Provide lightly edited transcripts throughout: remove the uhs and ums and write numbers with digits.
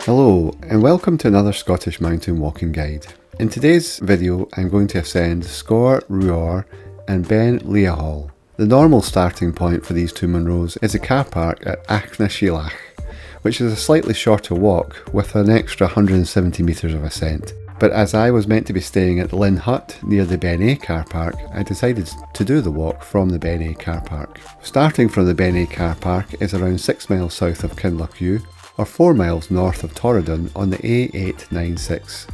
Hello and welcome to another Scottish mountain walking guide. In today's video I'm going to ascend Sgòrr Ruadh and Beinn Liath. The normal starting point for these two Munros is a car park at Ascent, which is a slightly shorter walk with an extra 170 metres of ascent. But as I was meant to be staying at the Linn Hut near the Beinn Eighe car park, I decided to do the walk from the Beinn Eighe car park. Starting from the Beinn Eighe car park is around 6 miles south of Kinlochhew, or 4 miles north of Torridon on the A896.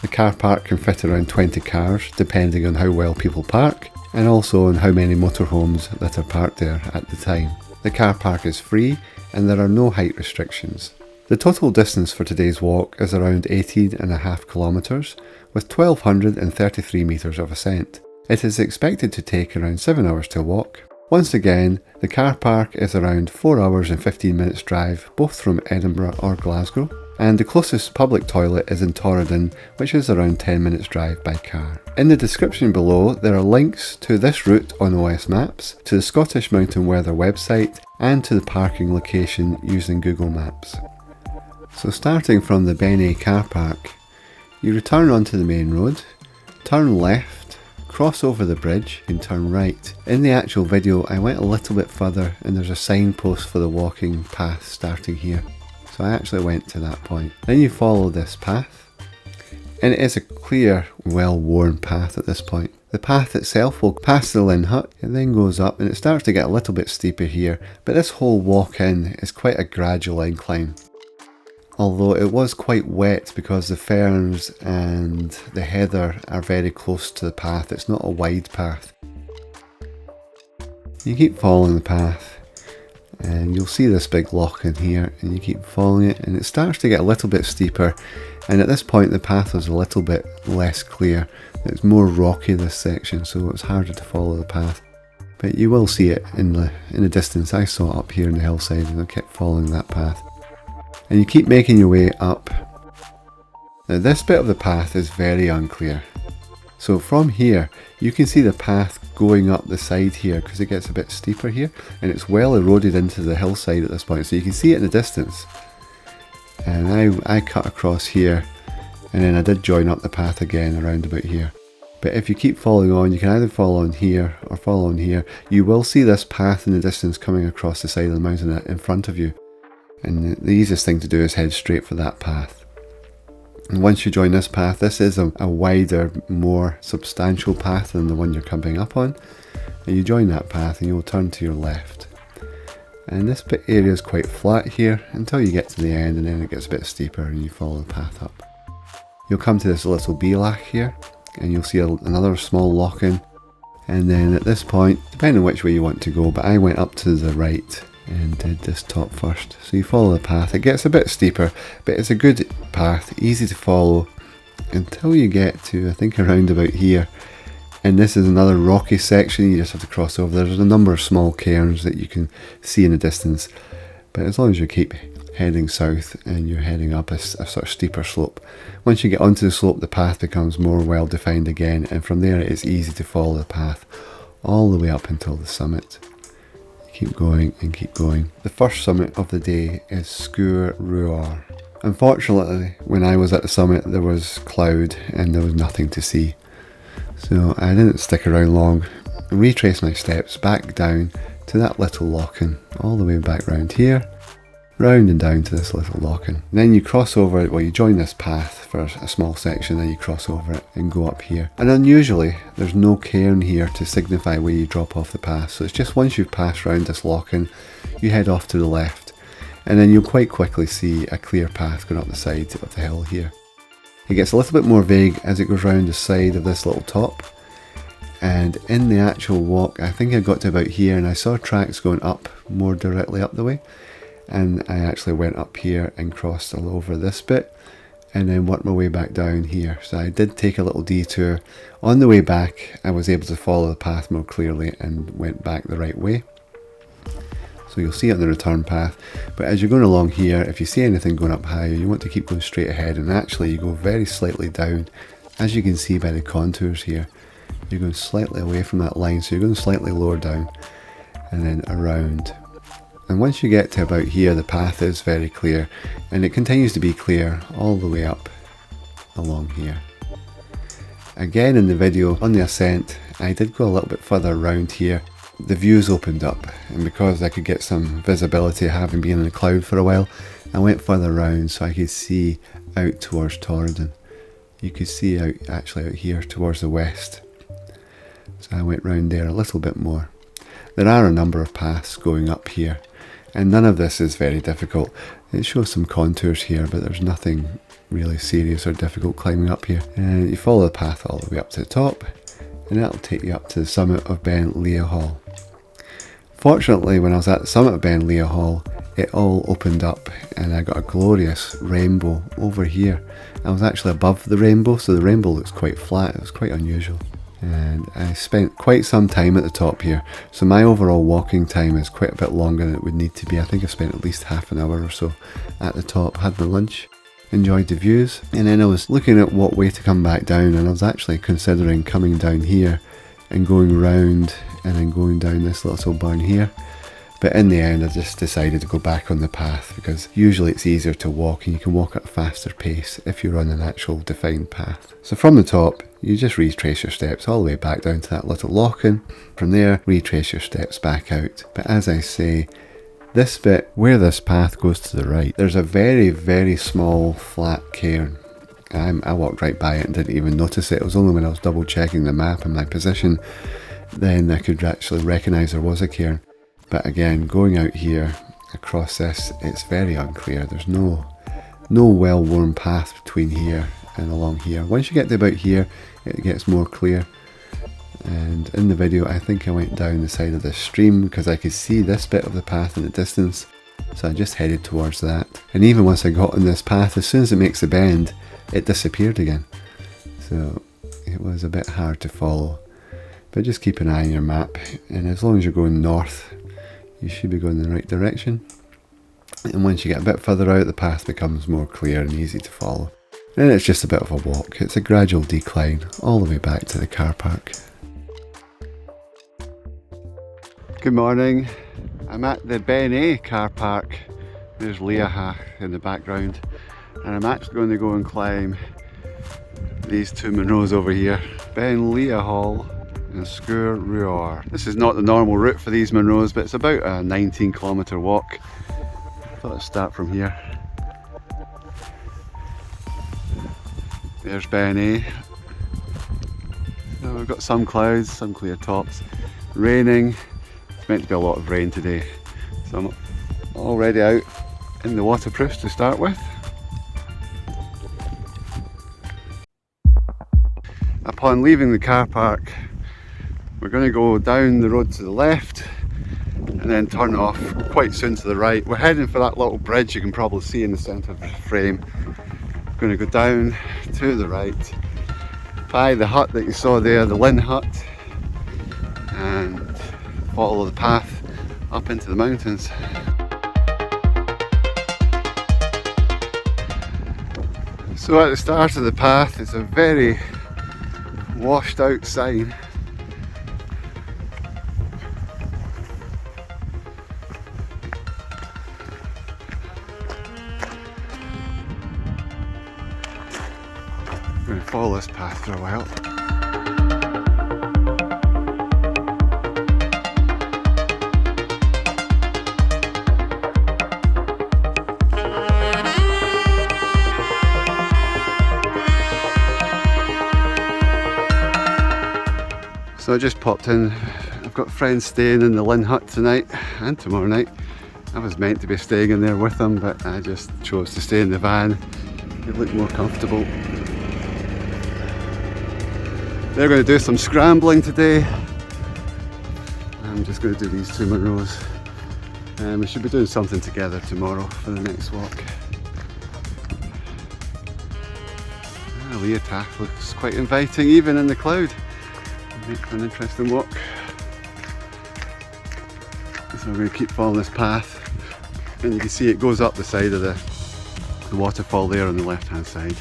The car park can fit around 20 cars depending on how well people park and also on how many motorhomes that are parked there at the time. The car park is free and there are no height restrictions. The total distance for today's walk is around 18.5 kilometres with 1233 metres of ascent. It is expected to take around 7 hours to walk. Once again, the car park is around 4 hours and 15 minutes drive, both from Edinburgh or Glasgow, and the closest public toilet is in Torridon, which is around 10 minutes drive by car. In the description below there are links to this route on OS Maps, to the Scottish Mountain Weather website, and to the parking location using Google Maps. So starting from the Beinn Eighe car park, you return onto the main road, turn left, cross over the bridge and turn right. In the actual video I went a little bit further and there's a signpost for the walking path starting here. So I actually went to that point. Then you follow this path and it is a clear, well-worn path at this point. The path itself will pass the Linn Hut, it then goes up and it starts to get a little bit steeper here, but this whole walk in is quite a gradual incline. Although it was quite wet because the ferns and the heather are very close to the path. It's not a wide path. You keep following the path and you'll see this big loch in here and you keep following it and it starts to get a little bit steeper, and at this point the path was a little bit less clear. It's more rocky, this section, so it's harder to follow the path. But you will see it in the distance. I saw it up here in the hillside and I kept following that path. And you keep making your way up. Now this bit of the path is very unclear. So from here you can see the path going up the side here because it gets a bit steeper here and it's well eroded into the hillside at this point, so you can see it in the distance. And I cut across here and then I did join up the path again around about here. But if you keep following on, you can either follow on here or follow on here. You will see this path in the distance coming across the side of the mountain in front of you. And the easiest thing to do is head straight for that path. And once you join this path, this is a wider, more substantial path than the one you're coming up on. And you join that path and you'll turn to your left. And this bit area is quite flat here until you get to the end, and then it gets a bit steeper and you follow the path up. You'll come to this little Beinn Liath here and you'll see another small lock-in. And then at this point, depending on which way you want to go, but I went up to the right and did this top first. So you follow the path. It gets a bit steeper, but it's a good path, easy to follow until you get to, I think, around about here. And this is another rocky section you just have to cross over. There's a number of small cairns that you can see in the distance, but as long as you keep heading south and you're heading up a sort of steeper slope, once you get onto the slope the path becomes more well defined again, and from there it's easy to follow the path all the way up until the summit. Keep going and keep going. The first summit of the day is Sgòrr Ruadh. Unfortunately, when I was at the summit there was cloud and there was nothing to see. So I didn't stick around long. I retraced my steps back down to that little lock-in, all the way back round here, round and down to this little lock-in. Then you cross over it, well, you join this path for a small section, then you cross over it and go up here. And unusually, there's no cairn here to signify where you drop off the path, so it's just once you've passed round this lock-in, you head off to the left, and then you'll quite quickly see a clear path going up the side of the hill here. It gets a little bit more vague as it goes round the side of this little top, and in the actual walk, I think I got to about here and I saw tracks going up, more directly up the way. And I actually went up here and crossed all over this bit and then worked my way back down here. So I did take a little detour. On the way back I was able to follow the path more clearly and went back the right way. So you'll see it on the return path, but as you're going along here, if you see anything going up higher, you want to keep going straight ahead, and actually you go very slightly down, as you can see by the contours here. You're going slightly away from that line, so you're going slightly lower down and then around. And once you get to about here, the path is very clear, and it continues to be clear all the way up along here. Again, in the video on the ascent, I did go a little bit further around here. The views opened up, and because I could get some visibility having been in the cloud for a while, I went further around so I could see out towards Torridon. You could see actually out here towards the west. So I went round there a little bit more. There are a number of paths going up here, and none of this is very difficult. It shows some contours here, but there's nothing really serious or difficult climbing up here. And you follow the path all the way up to the top, and that'll take you up to the summit of Beinn Liath. Fortunately, when I was at the summit of Beinn Liath, it all opened up and I got a glorious rainbow over here. I was actually above the rainbow, so the rainbow looks quite flat. It was quite unusual. And I spent quite some time at the top here, so my overall walking time is quite a bit longer than it would need to be. I think I spent at least half an hour or so at the top, had my lunch, enjoyed the views, and then I was looking at what way to come back down, and I was actually considering coming down here and going round and then going down this little burn here. But in the end I just decided to go back on the path, because usually it's easier to walk and you can walk at a faster pace if you're on an actual defined path. So from the top, you just retrace your steps all the way back down to that little lock-in. From there, retrace your steps back out. But as I say, this bit where this path goes to the right, there's a very, very small flat cairn. I walked right by it and didn't even notice it. It was only when I was double checking the map and my position then I could actually recognise there was a cairn. But again, going out here across this, it's very unclear. There's no well-worn path between here and along here. Once you get to about here, it gets more clear. And in the video, I think I went down the side of this stream because I could see this bit of the path in the distance. So I just headed towards that. And even once I got on this path, as soon as it makes a bend, it disappeared again. So it was a bit hard to follow. But just keep an eye on your map, and as long as you're going north, you should be going in the right direction. And once you get a bit further out, the path becomes more clear and easy to follow. And it's just a bit of a walk. It's a gradual decline all the way back to the car park. Good morning. I'm at the Beinn Eighe car park. There's Liath in the background. And I'm actually going to go and climb these two Munros over here. Beinn Liath and Sgòrr Ruadh. This is not the normal route for these Munros, but it's about a 19-kilometre walk. I thought I'd start from here. There's Beinn Eighe. So we've got some clouds, some clear tops. Raining. It's meant to be a lot of rain today. So I'm already out in the waterproofs to start with. Upon leaving the car park, we're going to go down the road to the left and then turn off quite soon to the right. We're heading for that little bridge you can probably see in the centre of the frame. We're going to go down to the right by the hut that you saw there, the Linn hut, and follow the path up into the mountains. So at the start of the path is a very washed out sign. I'm going to follow this path for a while. So I just popped in. I've got friends staying in the Linn hut tonight and tomorrow night. I was meant to be staying in there with them, but I just chose to stay in the van. It looked more comfortable. They're going to do some scrambling today. I'm just going to do these two Munros. We should be doing something together tomorrow for the next walk. Liath looks quite inviting even in the cloud. Make for an interesting walk. So I'm going to keep following this path, and you can see it goes up the side of the waterfall there on the left hand side.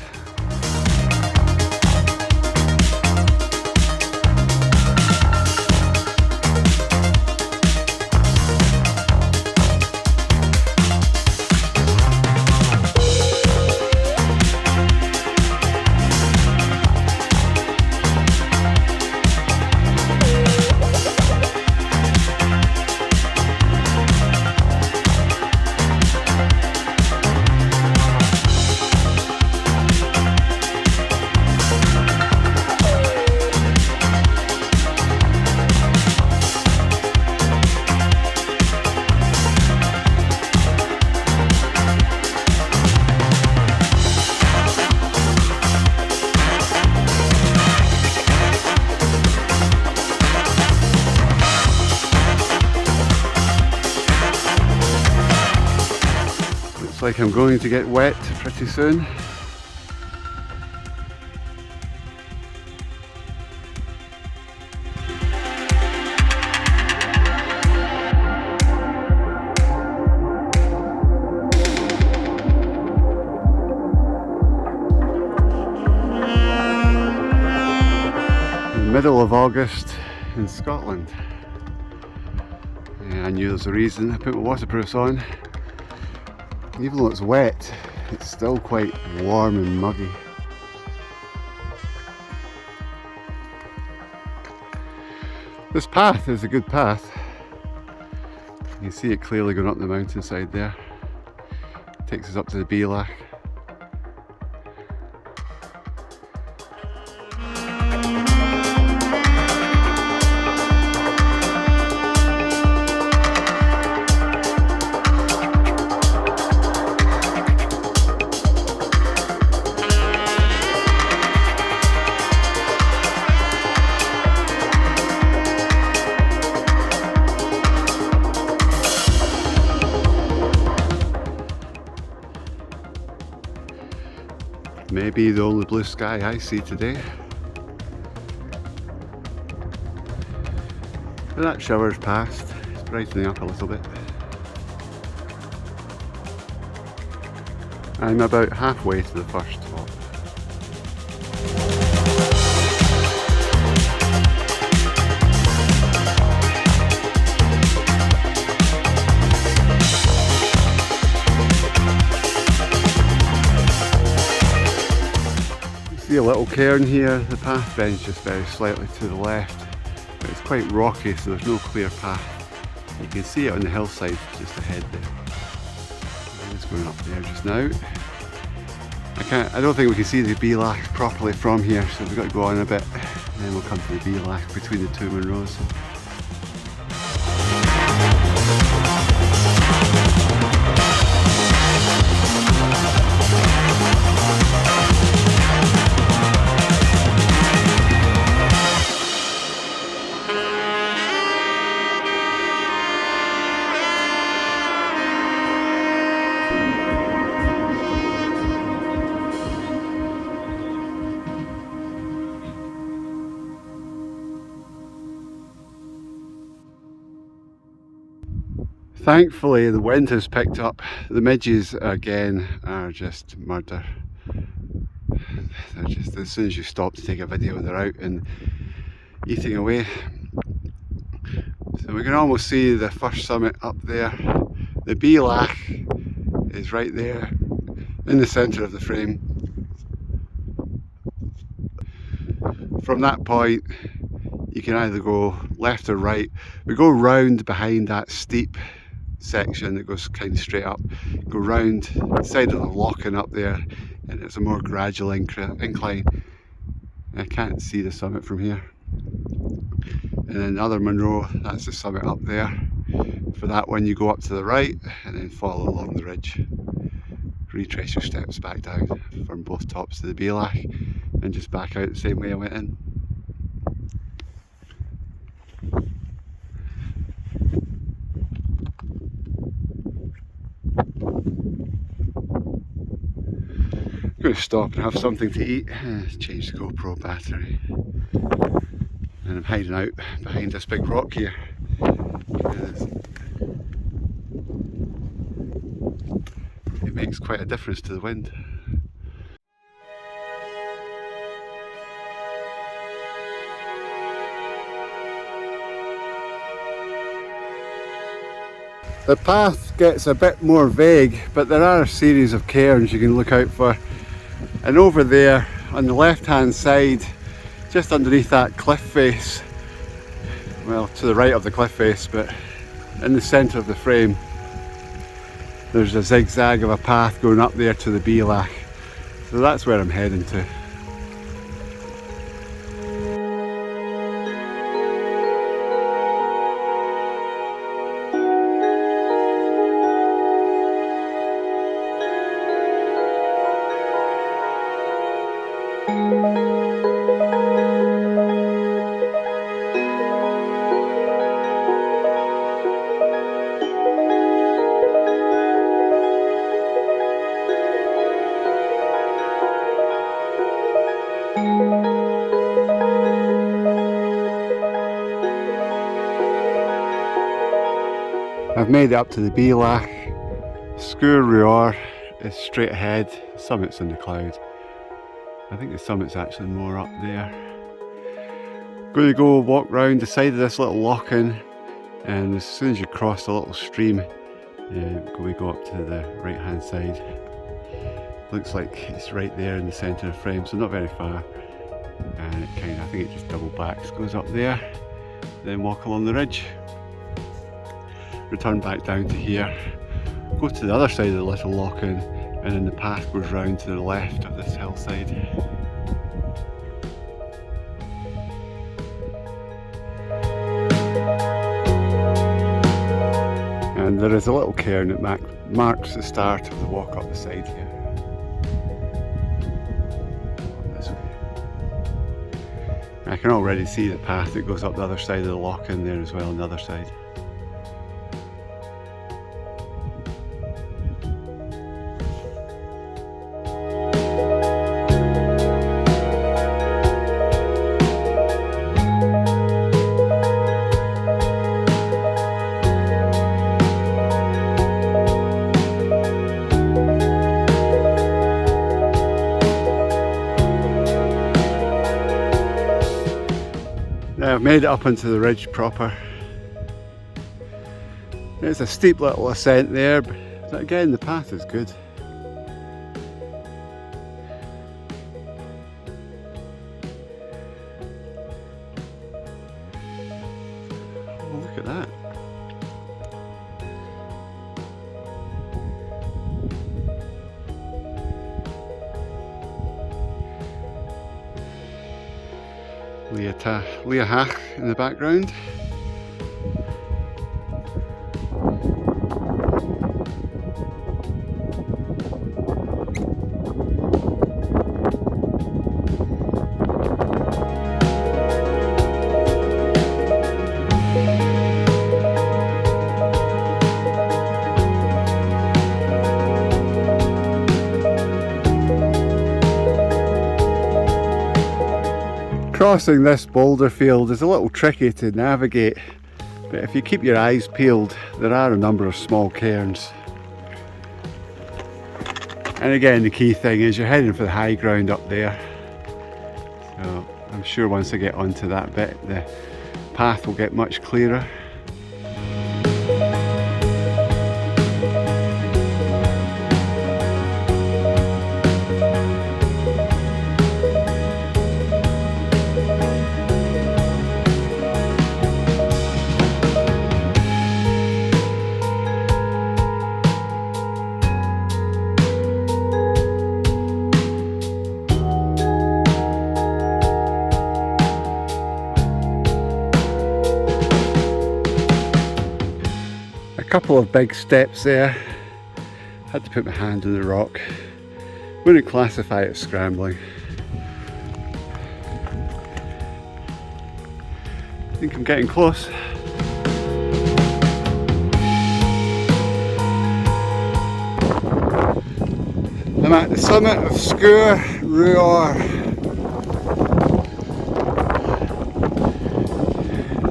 Looks like I'm going to get wet pretty soon. Middle of August in Scotland. Yeah, I knew there was a reason I put my waterproofs on. Even though it's wet, it's still quite warm and muggy. This path is a good path. You can see it clearly going up the mountainside there. It takes us up to the Beinn Liath. Maybe the only blue sky I see today. But that shower's passed. It's brightening up a little bit. I'm about halfway to the first top. See a little cairn here. The path bends just very slightly to the left, but it's quite rocky, so there's no clear path. You can see it on the hillside just ahead there. It's going up there just now. I don't think we can see the Beinn Liath properly from here, so we've got to go on a bit, and then we'll come to the Beinn Liath between the two Munros. Thankfully the wind has picked up. The midges again are just murder. They're just, as soon as you stop to take a video, they're out and eating away. So we can almost see the first summit up there. The Beinn Liath is right there in the centre of the frame. From that point you can either go left or right. We go round behind that steep section that goes kind of straight up, go round the side of the loching up there, and it's a more gradual incline. I can't see the summit from here. And then the other Munro, that's the summit up there. For that one you go up to the right and then follow along the ridge. Retrace your steps back down from both tops to the Beinn Liath and just back out the same way I went in. I'm going to stop and have something to eat. Change the GoPro battery. And I'm hiding out behind this big rock here. It makes quite a difference to the wind. The path gets a bit more vague, but there are a series of cairns you can look out for. And over there on the left hand side, just underneath that cliff face, well, to the right of the cliff face, but in the centre of the frame, there's a zigzag of a path going up there to the Beinn Liath. So that's where I'm heading to. I've made it up to the Beinn Liath. Sgòrr Ruadh is straight ahead, the summit's in the cloud. I think the summit's actually more up there. Going to go walk round the side of this little lock-in, and as soon as you cross the little stream, we go up to the right hand side. Looks like it's right there in the centre of the frame, so not very far. And I think it just double backs, goes up there, then walk along the ridge. Return back down to here, go to the other side of the little lock-in, and then the path goes round to the left of this hillside. And there is a little cairn that marks the start of the walk up the side here. This way. I can already see the path that goes up the other side of the lock-in there as well on the other side. Now I've made it up onto the ridge proper. It's a steep little ascent there, but again the path is good. Oh, look at that. Liath in the background. Crossing this boulder field is a little tricky to navigate, but if you keep your eyes peeled, there are a number of small cairns. And again, the key thing is you're heading for the high ground up there. So I'm sure once I get onto that bit, the path will get much clearer. Couple of big steps there. Had to put my hand on the rock. Wouldn't classify it as scrambling. I think I'm getting close. I'm at the summit of Sgòrr Ruadh.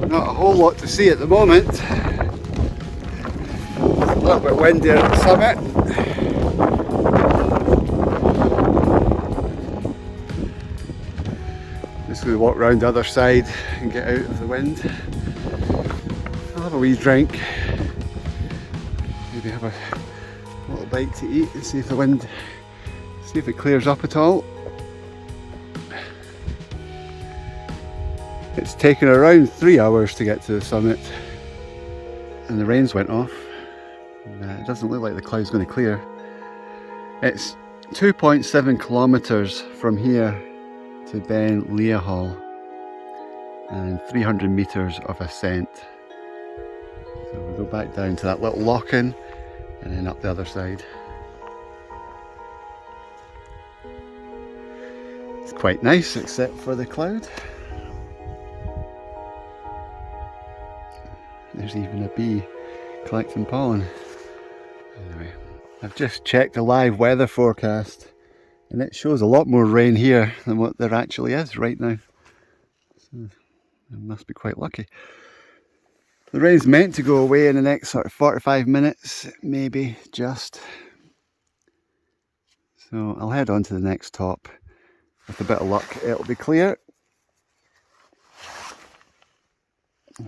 Not a whole lot to see at the moment. A little bit windier at the summit. Just going to walk round the other side and get out of the wind. I'll have a wee drink. Maybe have a little bite to eat and see if the wind, see if it clears up at all. It's taken around 3 hours to get to the summit, and the rains went off. It doesn't look like the cloud's going to clear. It's 2.7 kilometres from here to Beinn Liath and 300 metres of ascent. So we'll go back down to that little lock-in and then up the other side. It's quite nice except for the cloud. There's even a bee collecting pollen. Anyway, I've just checked the live weather forecast and it shows a lot more rain here than what there actually is right now. So I must be quite lucky. The rain's meant to go away in the next sort of 45 minutes, maybe just. So I'll head on to the next top. With a bit of luck, it'll be clear.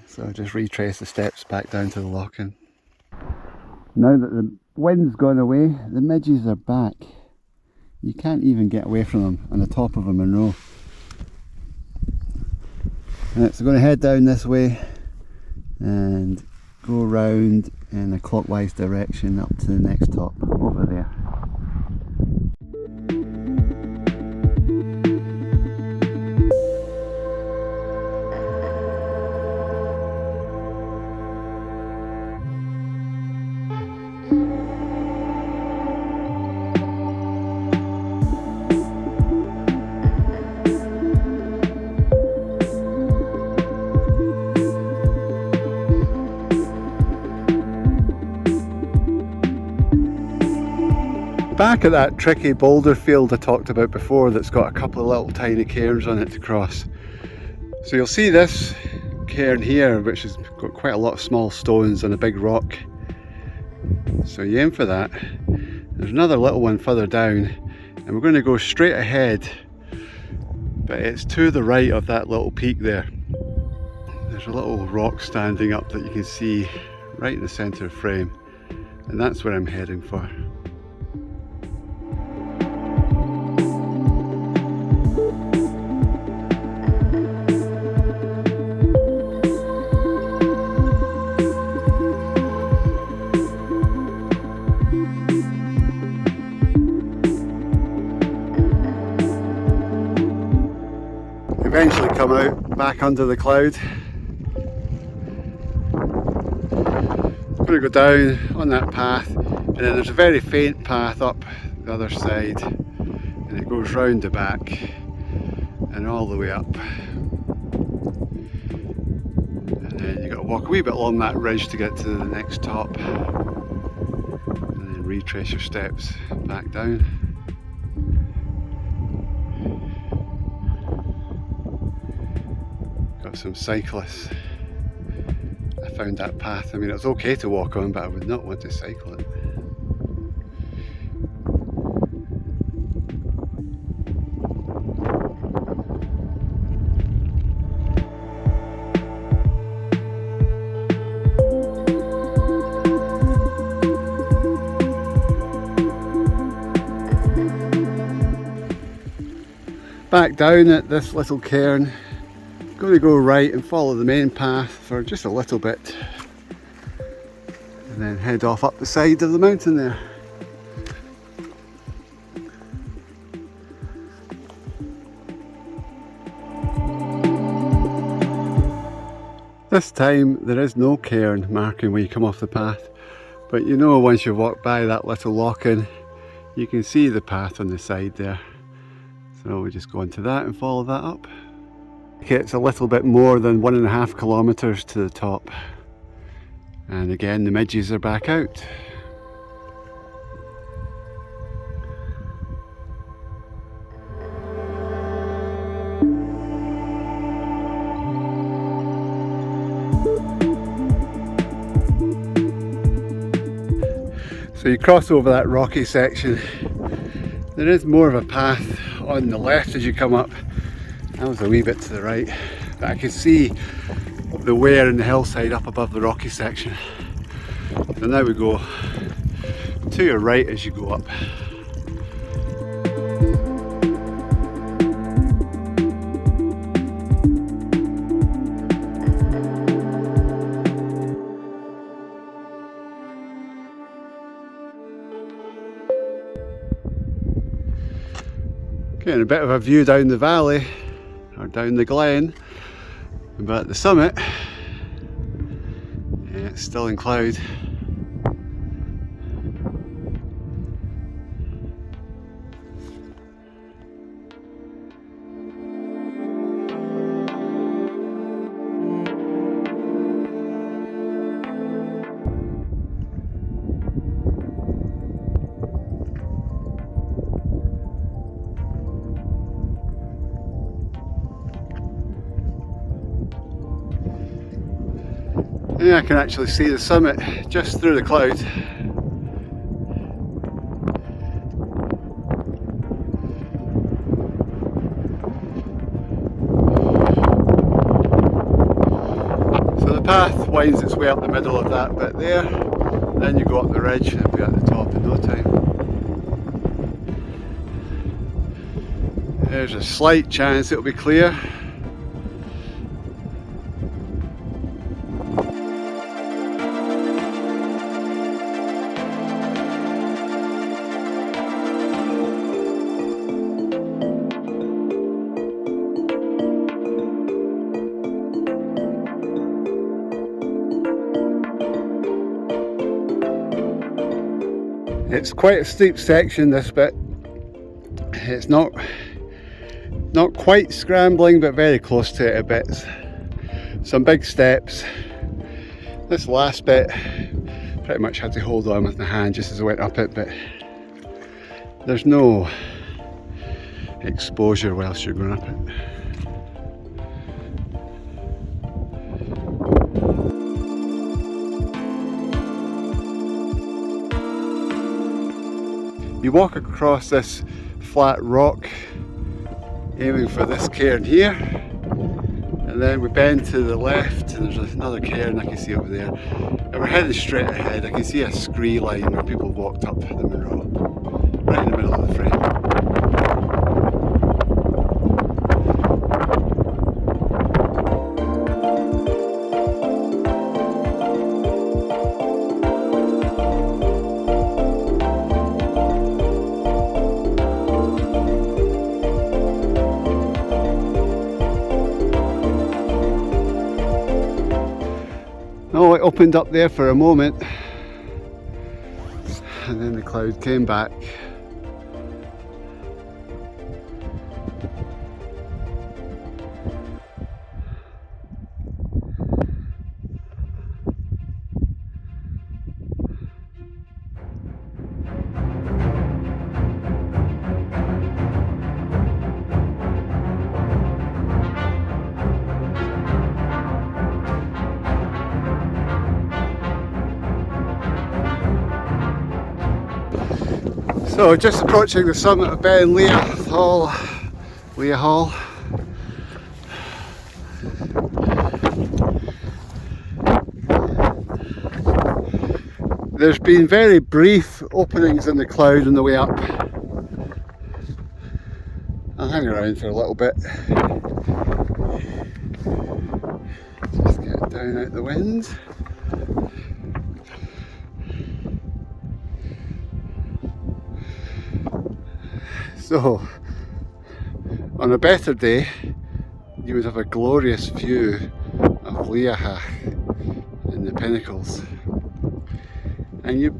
So I'll just retrace the steps back down to the lock-in. Now that the wind's gone away, the midges are back. You can't even get away from them on the top of a Munro. Right, so I'm going to head down this way and go round in a clockwise direction up to the next top over there. Back at that tricky boulder field I talked about before that's got a couple of little tiny cairns on it to cross. So you'll see this cairn here, which has got quite a lot of small stones and a big rock. So you aim for that. There's another little one further down and we're going to go straight ahead, but it's to the right of that little peak there. There's a little rock standing up that you can see right in the centre frame, and that's where I'm heading for. Eventually come out back under the cloud. I'm going to go down on that path, and then there's a very faint path up the other side, and it goes round the back and all the way up. And then you've got to walk a wee bit along that ridge to get to the next top, and then retrace your steps back down. Got some cyclists. I found that path. I mean, it's okay to walk on, but I would not want to cycle it. Back down at this little cairn. Going to go right and follow the main path for just a little bit, and then head off up the side of the mountain there. This time there is no cairn marking where you come off the path, but you know once you've walked by that little lock-in, you can see the path on the side there. So we just go into that and follow that up. It's a little bit more than 1.5 kilometres to the top, and again the midges are back out. So you cross over that rocky section. There is more of a path on the left as you come up. That was a wee bit to the right, but I can see the wear in the hillside up above the rocky section. So now we go to your right as you go up. Getting a bit of a view down the valley, or down the glen, but at the summit, yeah, it's still in cloud. Yeah, I can actually see the summit just through the cloud. So the path winds its way up the middle of that bit there, then you go up the ridge and be at the top in no time. There's a slight chance it'll be clear. It's quite a steep section, this bit. It's not quite scrambling, but very close to it a bit. Some big steps. This last bit, pretty much had to hold on with my hand just as I went up it, but there's no exposure whilst you're going up it. You walk across this flat rock, aiming for this cairn here, and then we bend to the left and there's another cairn I can see over there, and we're heading straight ahead. I can see a scree line where people walked up the Munro, right in the middle of the frame. Oh, it opened up there for a moment and then the cloud came back. So just approaching the summit of Beinn Liath Mhor. There's been very brief openings in the cloud on the way up. I'll hang around for a little bit. Just get down out the wind. So, on a better day, you would have a glorious view of Beinn Eighe in the pinnacles. And you're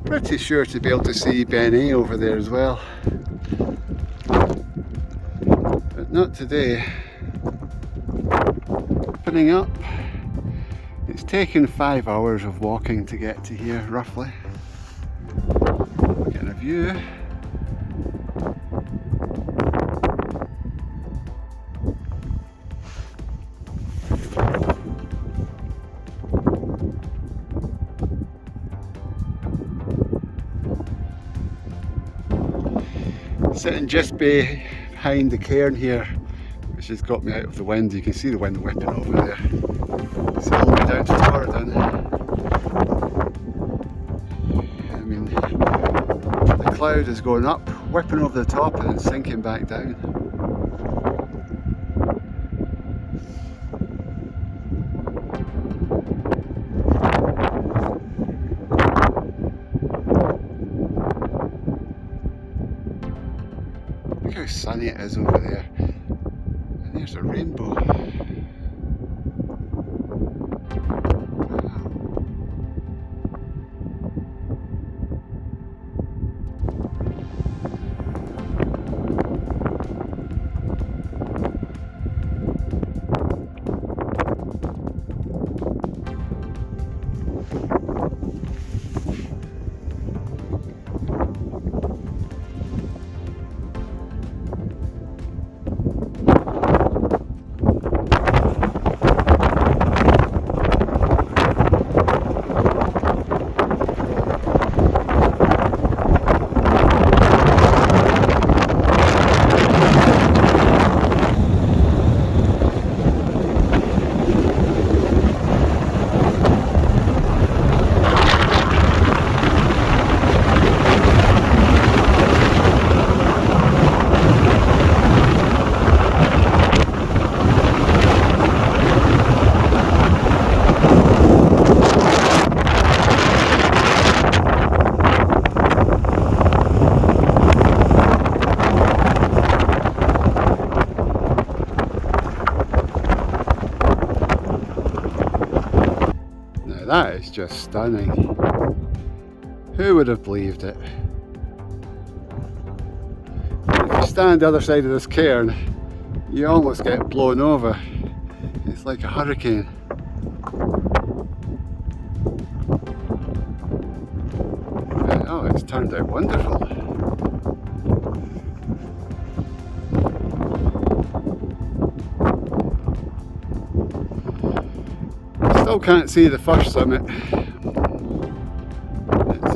pretty sure to be able to see Beinn Eighe over there as well. But not today. Opening up. It's taken 5 hours of walking to get to here, roughly. Getting a view. Sitting just behind the cairn here, which has got me out of the wind. You can see the wind whipping over there. It's all the way down to Torridon. I mean, the cloud is going up, whipping over the top and then sinking back down. Look how sunny it is over there. And there's a rainbow. that is just stunning. Who would have believed it? If you stand the other side of this cairn, you almost get blown over. It's like a hurricane. Oh, it's turned out wonderful. Still can't see the first summit. It's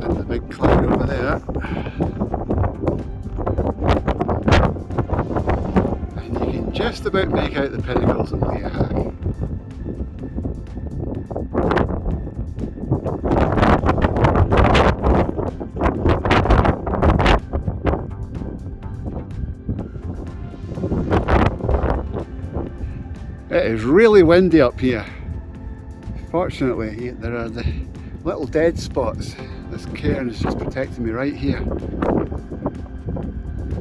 in the big cloud over there. And you can just about make out the pinnacles in Liath. It is really windy up here. Fortunately, there are the little dead spots. This cairn is just protecting me right here.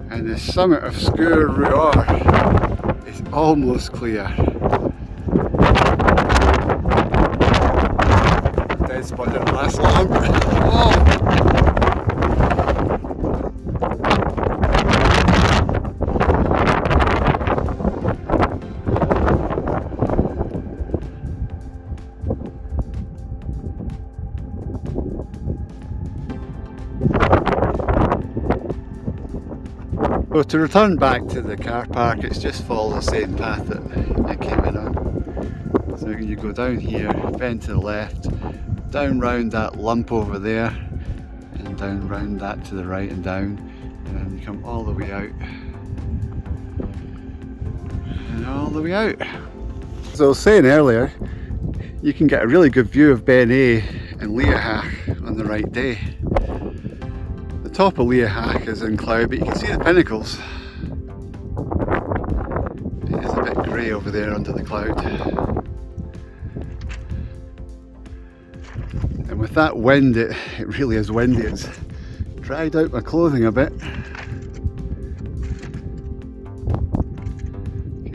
And the summit of Sgòrr Ruadh is almost clear. Dead spot didn't last long. Oh. So to return back to the car park, it's just follow the same path that I came in on. So you go down here, bend to the left, down round that lump over there, and down round that to the right and down, and then you come all the way out. And all the way out. So I was saying earlier, you can get a really good view of Beinn Eighe and Liath on the right day. The top of Liath is in cloud, but you can see the pinnacles. It is a bit grey over there under the cloud. And with that wind, it really is windy. It's dried out my clothing a bit.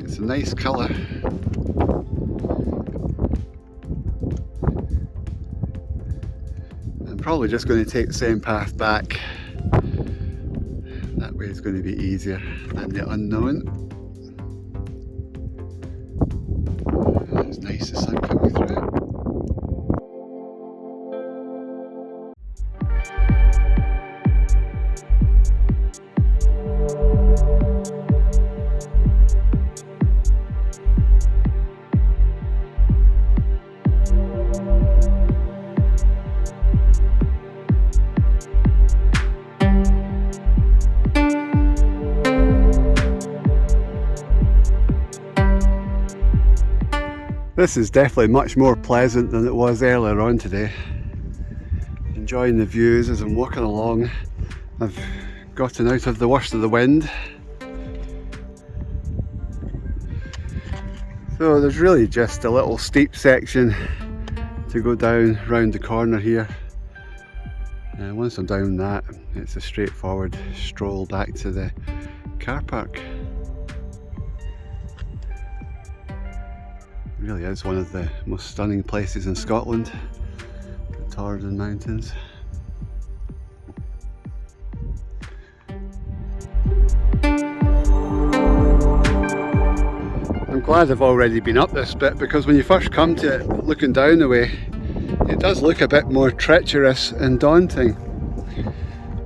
It's a nice colour. I'm probably just going to take the same path back. That way it's going to be easier than the unknown. It's nice, the sun coming through. This is definitely much more pleasant than it was earlier on today. Enjoying the views as I'm walking along. I've gotten out of the worst of the wind. So there's really just a little steep section to go down round the corner here. And once I'm down that, it's a straightforward stroll back to the car park. It really is one of the most stunning places in Scotland, the Torridon Mountains. I'm glad I've already been up this bit, because when you first come to it, looking down the way, it does look a bit more treacherous and daunting.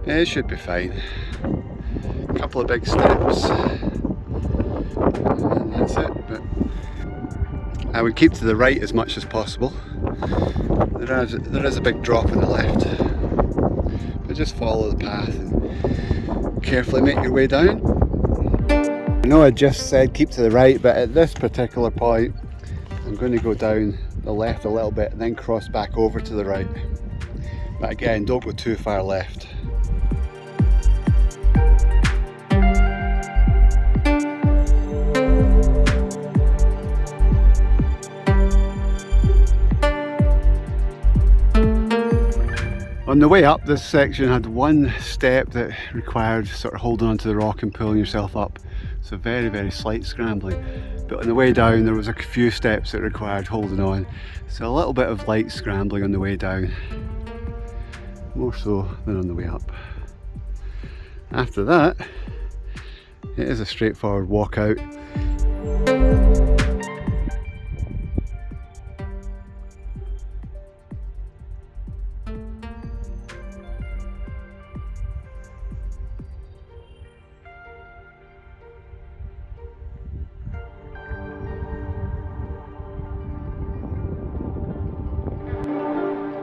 Yeah, it should be fine. A couple of big steps and that's it. But I would keep to the right as much as possible. There is a big drop on the left, but just follow the path and carefully make your way down. I know I just said keep to the right, but at this particular point I'm going to go down the left a little bit and then cross back over to the right. But again, don't go too far left. On the way up, this section had one step that required sort of holding onto the rock and pulling yourself up. so very, very slight scrambling. But on the way down there was a few steps that required holding on, so a little bit of light scrambling on the way down, more so than on the way up. After that, it is a straightforward walk out.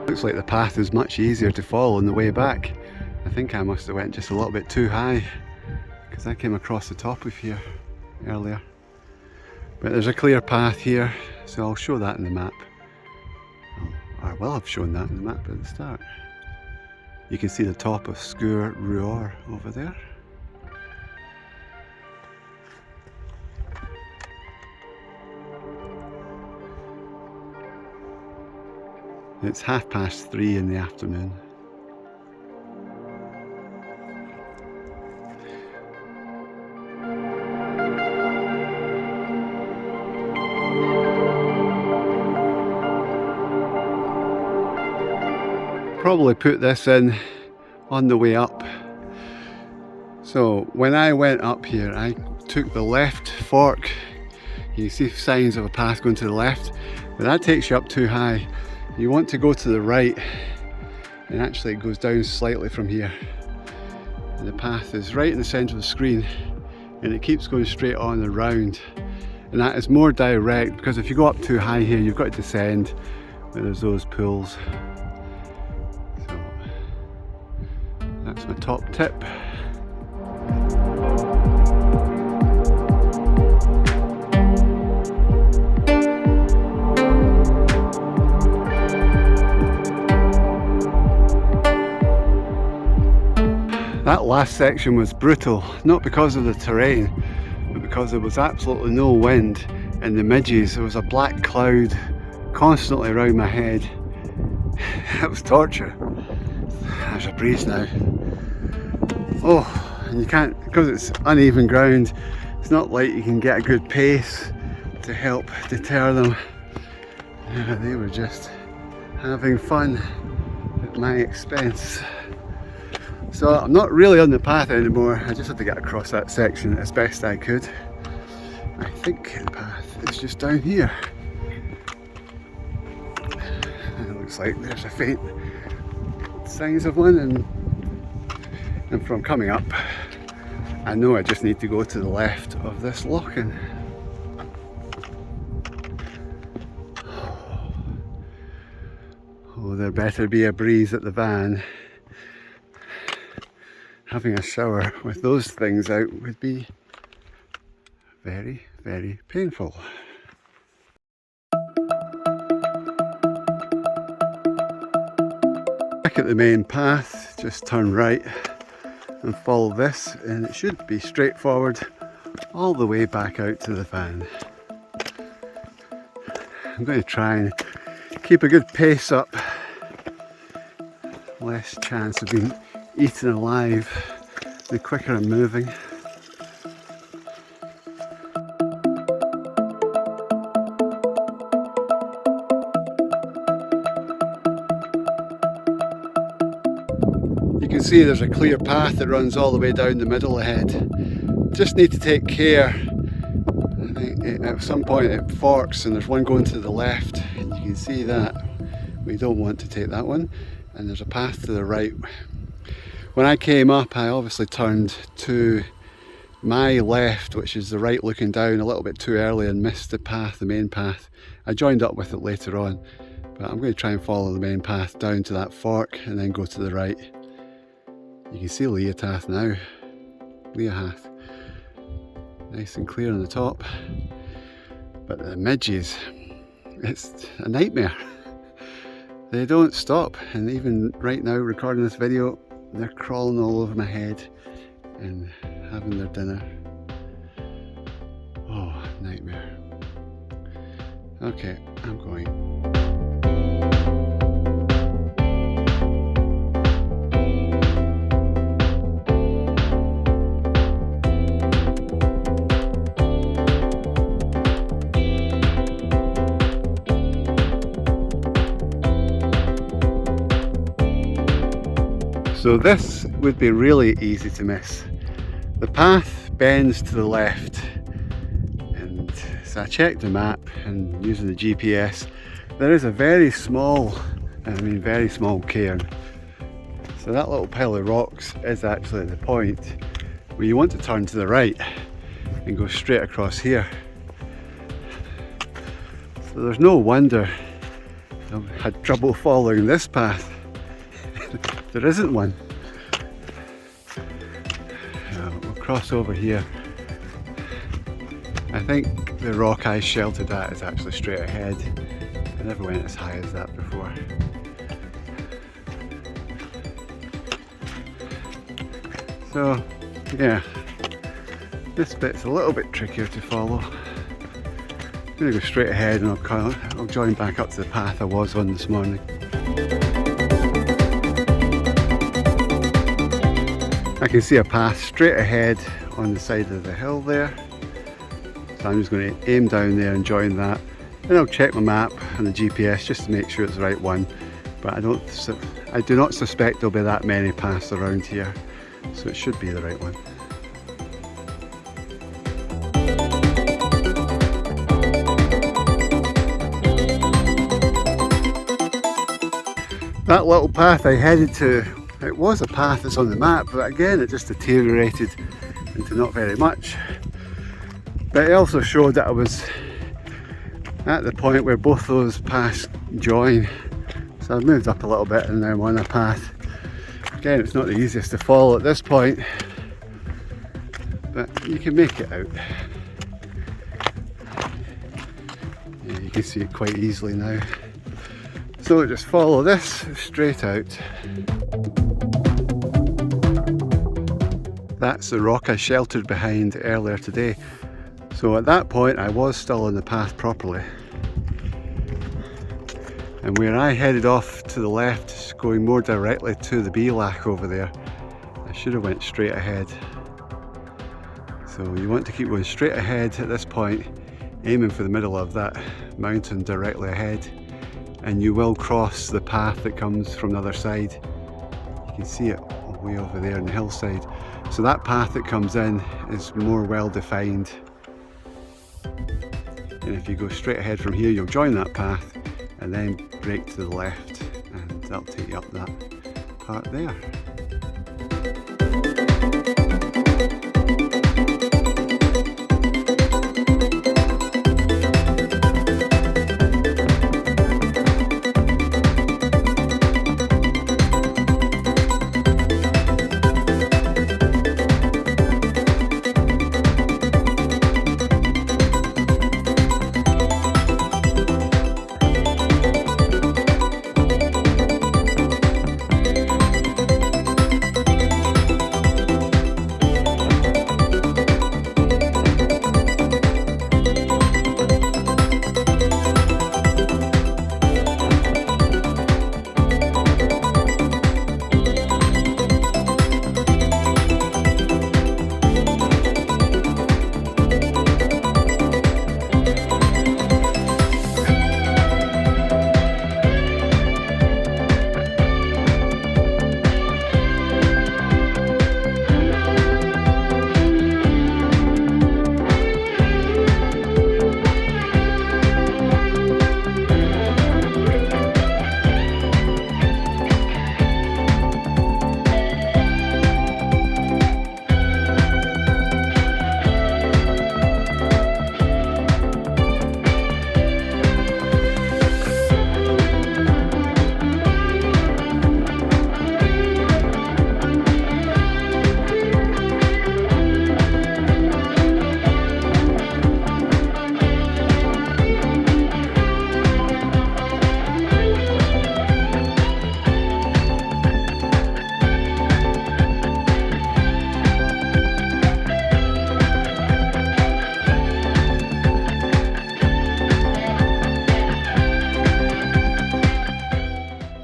Looks like the path is much easier to follow on the way back. I think I must have went just a little bit too high because I came across the top of here earlier. But there's a clear path here, so I'll show that in the map. I will have shown that in the map at the start. You can see the top of Sgòrr Ruadh over there. It's 3:30 in the afternoon. Probably put this in on the way up. So when I went up here, I took the left fork. You see signs of a path going to the left, but that takes you up too high. You want to go to the right, and actually it goes down slightly from here. And the path is right in the centre of the screen, and it keeps going straight on and round. And that is more direct, because if you go up too high here, you've got to descend where there's those pools. So that's my top tip. That last section was brutal, not because of the terrain, but because there was absolutely no wind in the midges. There was a black cloud constantly around my head. It was torture. There's a breeze now. Oh, and you can't, because it's uneven ground, it's not like you can get a good pace to help deter them. They were just having fun at my expense. So I'm not really on the path anymore. I just had to get across that section as best I could. I think the path is just down here. And it looks like there's a faint signs of one, and from coming up, I know I just need to go to the left of this loching. Oh, there better be a breeze at the van. Having a shower with those things out would be very, very painful. Back at the main path, just turn right and follow this, and it should be straightforward all the way back out to the van. I'm going to try and keep a good pace up. Less chance of being eaten alive the quicker I'm moving. You can see there's a clear path that runs all the way down the middle ahead. Just need to take care. I think at some point it forks and there's one going to the left, and you can see that. We don't want to take that one. And there's a path to the right. When I came up, I obviously turned to my left, which is the right looking down, a little bit too early and missed the path, the main path. I joined up with it later on, but I'm going to try and follow the main path down to that fork and then go to the right. You can see Liath now. Liath. Nice and clear on the top. But the midges, it's a nightmare. They don't stop, and even right now recording this video, they're crawling all over my head and having their dinner. Oh, nightmare. Okay, I'm going. So this would be really easy to miss. The path bends to the left, and so I checked the map and using the GPS, there is a very small, very small cairn. So that little pile of rocks is actually the point where you want to turn to the right and go straight across here. So there's no wonder I've had trouble following this path. There isn't one. We'll cross over here. I think the rock I sheltered at is actually straight ahead. I never went as high as that before. So yeah, this bit's a little bit trickier to follow. I'm going to go straight ahead and I'll join back up to the path I was on this morning. I can see a path straight ahead on the side of the hill there. So I'm just going to aim down there and join that. Then I'll check my map and the GPS just to make sure it's the right one. But I do not suspect there'll be that many paths around here. So it should be the right one. That little path I headed to, it was a path that's on the map, but again it just deteriorated into not very much. But it also showed that I was at the point where both those paths join. So I've moved up a little bit and now I'm on a path. Again, it's not the easiest to follow at this point, but you can make it out. Yeah, you can see it quite easily now. So just follow this straight out. That's the rock I sheltered behind earlier today. So at that point I was still on the path properly. And where I headed off to the left, going more directly to the Beinn Liath over there, I should have went straight ahead. So you want to keep going straight ahead at this point, aiming for the middle of that mountain directly ahead. And you will cross the path that comes from the other side. You can see it way over there on the hillside. So that path that comes in is more well defined. And if you go straight ahead from here, you'll join that path and then break to the left, and that'll take you up that part there.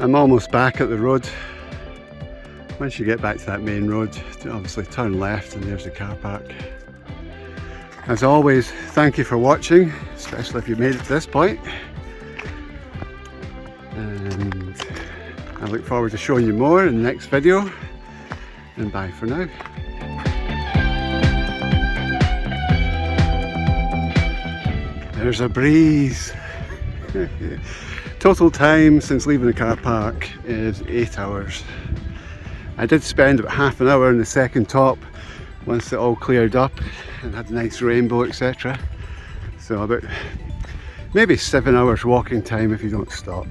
I'm almost back at the road. Once you get back to that main road, obviously turn left and there's the car park. As always, thank you for watching, especially if you made it to this point. And I look forward to showing you more in the next video. and bye for now. There's a breeze. Total time since leaving the car park is 8 hours. I did spend about half an hour in the second top once it all cleared up and had a nice rainbow, etc. So about maybe 7 hours walking time if you don't stop.